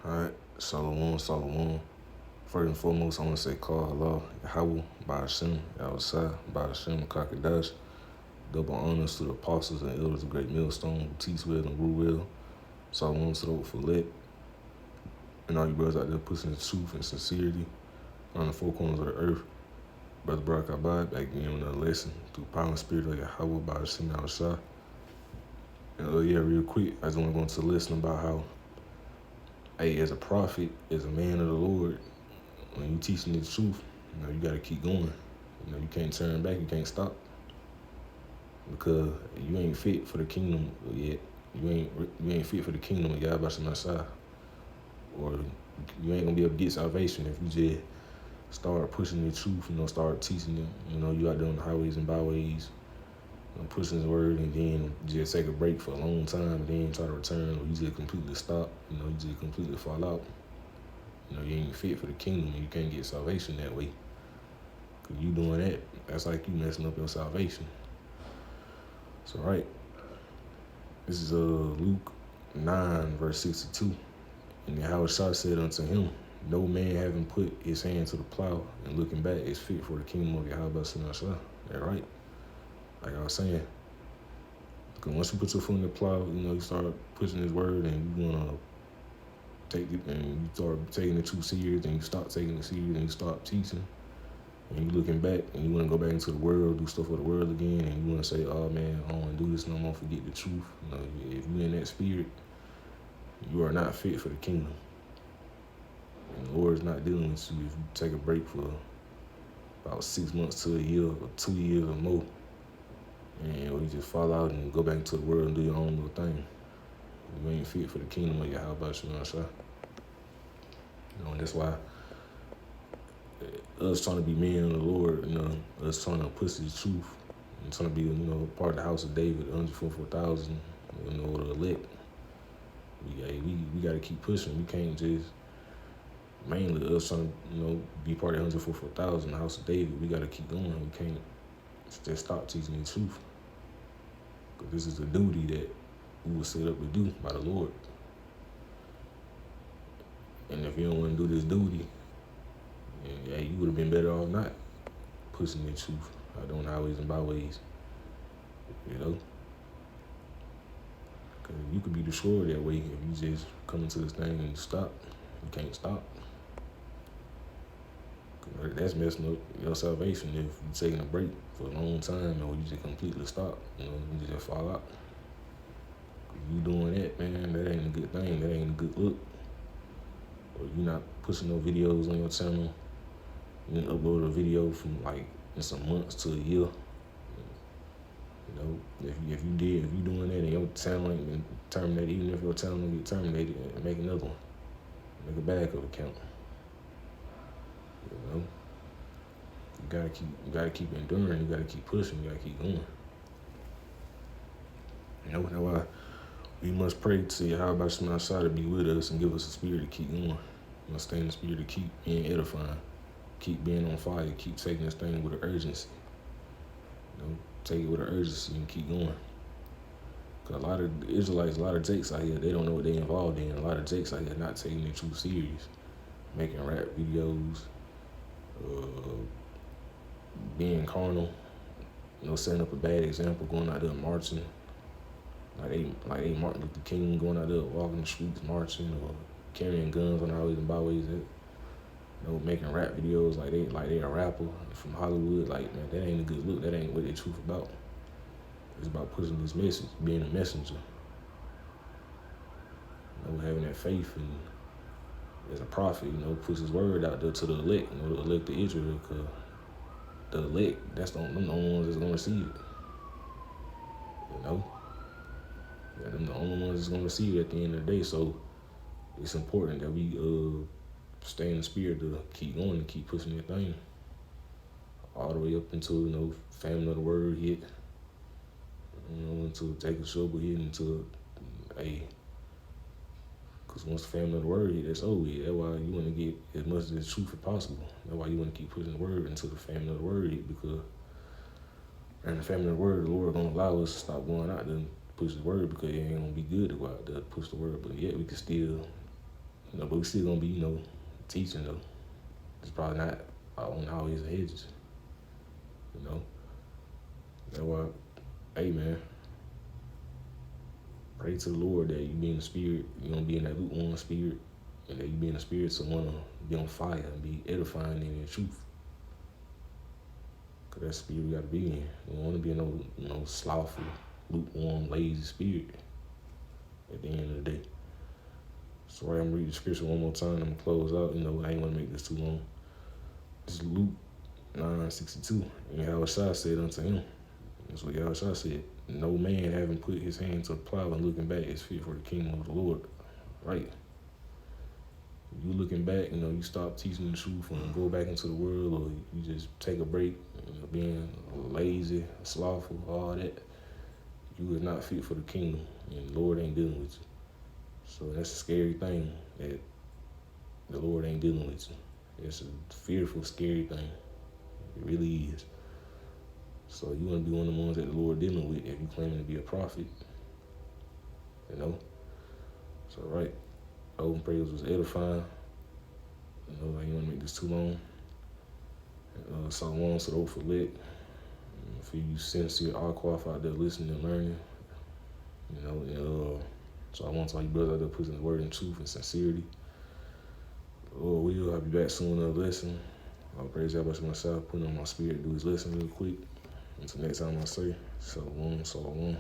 Alright, Shalom. First and foremost, I want to say call Allah, Yahweh, Ba'ashem, Yahushua, Ba'ashem, Kakadash. Double honors to the apostles and elders of Great Millstone who teach well and rule well. Shalom to the for lit. And all you brothers out there pushing the truth and sincerity on the four corners of the earth. Brother Barak Abad back again with another lesson through power and spirit of Yahweh, Ba'ashem, Yahushua. And real quick, I just want to go into the lesson about how, hey, as a prophet, as a man of the Lord, when you teaching the truth, you got to keep going. You can't turn back, you can't stop. Because you ain't fit for the kingdom yet. You ain't fit for the kingdom of Yahweh Shemashah. Or you ain't gonna be able to get salvation if you just start pushing the truth, start teaching it. You out there on the highways and byways, pushing his word, and then just take a break for a long time, and then try to return, or you just completely stop. You just completely fall out. You ain't fit for the kingdom, and you can't get salvation that way. Cause you doing that, that's like you messing up your salvation. So right, this is Luke 9 verse 62, and Yahushua said unto him, no man having put his hand to the plow and looking back is fit for the kingdom of Yahweh Shemashah. That right. Like I was saying, because once you put your foot in the plow, you start pushing his word, and you want to take it, and you start taking it too serious, and you stop taking it serious, and you stop teaching, and you looking back, and you want to go back into the world, do stuff for the world again, and you want to say, oh man, I don't want to do this no more, forget the truth. If you're in that spirit, you are not fit for the kingdom. And the Lord is not dealing with you if you take a break for about 6 months to a year, or 2 years or more, and you just fall out and go back into the world and do your own little thing. You ain't fit for the kingdom of Yahweh Shemashah. And that's why us trying to be men of the Lord, us trying to push the truth and trying to be, part of the house of David, 144,000, the elect. We got to keep pushing. We can't just, mainly us trying to, be part of 144,000, the house of David. We got to keep going. We can't just stop teaching the truth. Because this is a duty that we were set up to do by the Lord. And if you don't want to do this duty, you would have been better off not pushing the truth out on highways and byways. Because you could be destroyed that way if you just come into this thing and stop. You can't stop. That's messing up your salvation if you're taking a break for a long time, or you just completely stop. You just fall out. If you doing that, man, that ain't a good thing. That ain't a good look. Or you not pushing no videos on your channel. You upload a video from in some months to a year. If you doing that and your channel ain't been terminated, even if your channel don't get terminated, make another one. Make a backup account. You gotta keep enduring. You gotta keep pushing. You gotta keep going. That's why we must pray to Yahweh Shemashah to be with us and give us a spirit to keep going. Stay in the spirit to keep being edifying, keep being on fire, keep taking this thing with an urgency. Take it with an urgency and keep going. Because a lot of Israelites, a lot of jakes out here, they don't know what they're involved in. A lot of jakes out here not taking the truth serious, making rap videos, being carnal, setting up a bad example, going out there marching, like they Martin Luther King, going out there walking the streets marching, or carrying guns on highways and byways, making rap videos like they a rapper from Hollywood. Man, that ain't a good look. That ain't what the truth about. It's about pushing this message, being a messenger. Having that faith and as a prophet, push his word out there to the elect, the elect of Israel, because the elect, them the only ones that's gonna receive it. Them the only ones that's gonna receive it at the end of the day. So it's important that we stay in the spirit to keep going and keep pushing that thing all the way up until family of the word hit, until Jacob Trouble hit, until because once the family of the word hit, that's over. That's why you want to get as much of the truth as possible. That's why you want to keep pushing the word until the family of the word hit, because and the family of the word, the Lord gonna allow us to stop going out there and push the word, because it ain't gonna be good to go out there to push the word, but yet we can still But we still gonna be, teaching though. It's probably not on all his hedges, you know. That's why, hey man, pray to the Lord that you be in the spirit, you don't be in that lukewarm spirit, and that you be in the spirit so wanna be on fire and be edifying in the truth. Cause that spirit we gotta be in. You don't wanna be in no slothful, lukewarm, lazy spirit at the end of the day. So right, I'm gonna read the scripture one more time. I'm gonna close out. I ain't wanna make this too long. This is Luke 9:62. And Yahushua said unto him, that's what Yahushua said, no man having put his hand to the plow and looking back is fit for the kingdom of the Lord. Right? You looking back, you stop teaching the truth and go back into the world, or you just take a break, being lazy, slothful, all that, you is not fit for the kingdom, and the Lord ain't dealing with you. So that's a scary thing, that the Lord ain't dealing with you. It's a fearful, scary thing. It really is. So you want to be one of the ones that the Lord dealing with if you claiming to be a prophet, So right, open prayers was edifying. I ain't want to make this too long. Salomon said, for lit. For you sincere, all qualified there listening and learning, so I want all you brothers out there putting the word in truth and sincerity. Lord will, I'll be back soon with another lesson. I'll praise y'all about myself, putting on my spirit, do his lesson real quick. Until next time I say, Shalom, Shalom.